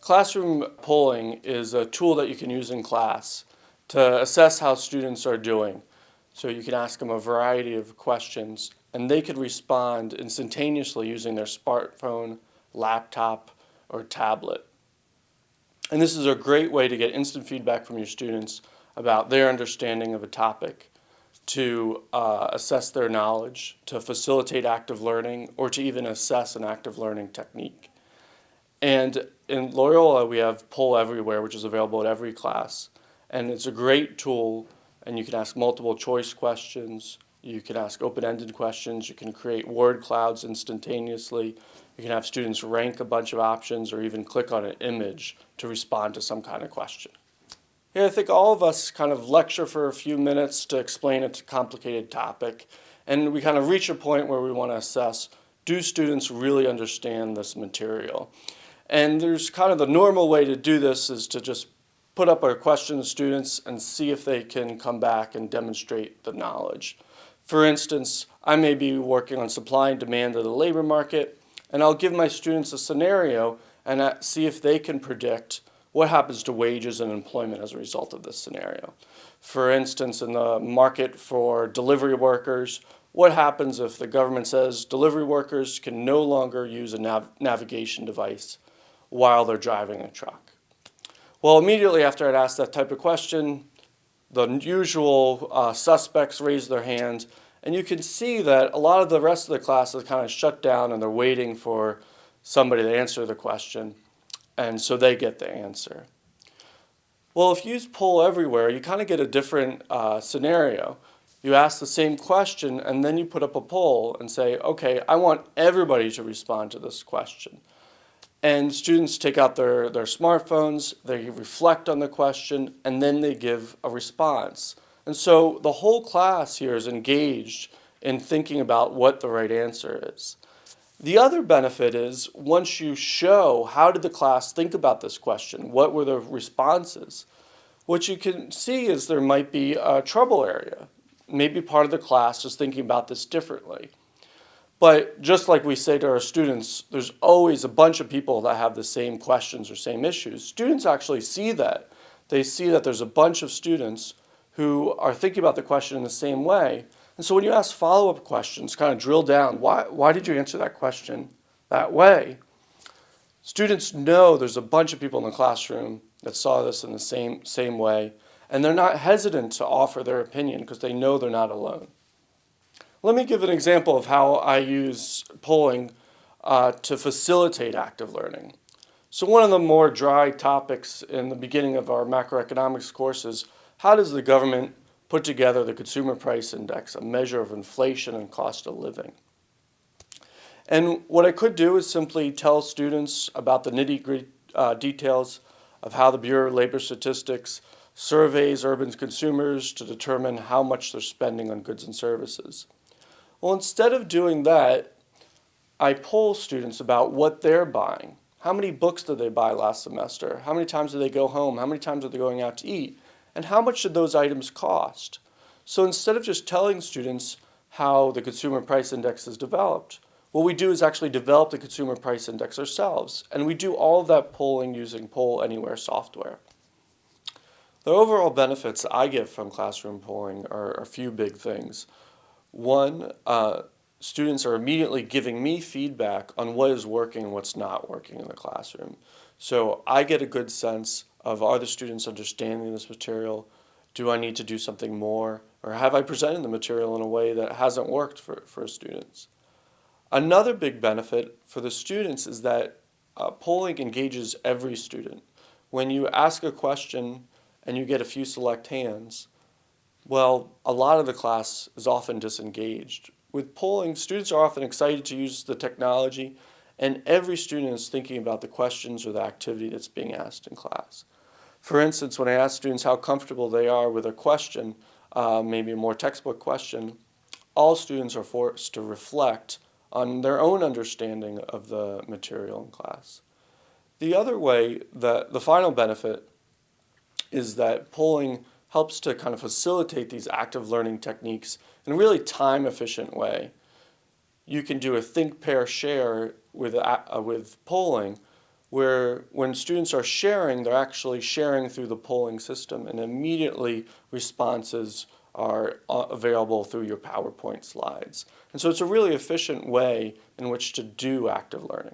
Classroom polling is a tool that you can use in class to assess how students are doing. So you can ask them a variety of questions and they could respond instantaneously using their smartphone, laptop, or tablet. And this is a great way to get instant feedback from your students about their understanding of a topic, to assess their knowledge, to facilitate active learning, or to even assess an active learning technique. And in Loyola, we have Polleverywhere, which is available at every class. And it's a great tool, and you can ask multiple choice questions. You can ask open-ended questions. You can create word clouds instantaneously. You can have students rank a bunch of options or even click on an image to respond to some kind of question. Yeah, I think all of us kind of lecture for a few minutes to explain a complicated topic, and we kind of reach a point where we want to assess, do students really understand this material? And there's kind of the normal way to do this is to just put up a question to students and see if they can come back and demonstrate the knowledge. For instance, I may be working on supply and demand of the labor market, and I'll give my students a scenario and see if they can predict what happens to wages and employment as a result of this scenario. For instance, in the market for delivery workers, what happens if the government says delivery workers can no longer use a navigation device while they're driving a truck? Well, immediately after I'd asked that type of question, the usual suspects raise their hands, and you can see that a lot of the rest of the class is kind of shut down and they're waiting for somebody to answer the question, and so they get the answer. Well, if you use Polleverywhere, you kind of get a different scenario. You ask the same question, and then you put up a poll and say, okay, I want everybody to respond to this question. And students take out their smartphones, they reflect on the question, and then they give a response. And so the whole class here is engaged in thinking about what the right answer is. The other benefit is once you show how did the class think about this question, what were the responses, what you can see is there might be a trouble area. Maybe part of the class is thinking about this differently. But just like we say to our students, there's always a bunch of people that have the same questions or same issues. Students actually see that. They see that there's a bunch of students who are thinking about the question in the same way. And so when you ask follow-up questions, kind of drill down, why did you answer that question that way? Students know there's a bunch of people in the classroom that saw this in the same way, and they're not hesitant to offer their opinion because they know they're not alone. Let me give an example of how I use polling to facilitate active learning. So one of the more dry topics in the beginning of our macroeconomics course is how does the government put together the Consumer Price Index, a measure of inflation and cost of living? And what I could do is simply tell students about the nitty-gritty details of how the Bureau of Labor Statistics surveys urban consumers to determine how much they're spending on goods and services. Well, instead of doing that, I poll students about what they're buying. How many books did they buy last semester? How many times did they go home? How many times are they going out to eat? And how much did those items cost? So instead of just telling students how the Consumer Price Index is developed, what we do is actually develop the Consumer Price Index ourselves. And we do all of that polling using Polleverywhere software. The overall benefits I get from classroom polling are a few big things. One, students are immediately giving me feedback on what is working and what's not working in the classroom. So I get a good sense of, are the students understanding this material? Do I need to do something more? Or have I presented the material in a way that hasn't worked for students? Another big benefit for the students is that polling engages every student. When you ask a question and you get a few select hands, well, a lot of the class is often disengaged. With polling, students are often excited to use the technology, and every student is thinking about the questions or the activity that's being asked in class. For instance, when I ask students how comfortable they are with a question, maybe a more textbook question, all students are forced to reflect on their own understanding of the material in class. The other way, the final benefit, is that polling helps to kind of facilitate these active learning techniques in a really time-efficient way. You can do a think, pair, share with polling, where when students are sharing, they're actually sharing through the polling system, and immediately responses are available through your PowerPoint slides. And so it's a really efficient way in which to do active learning.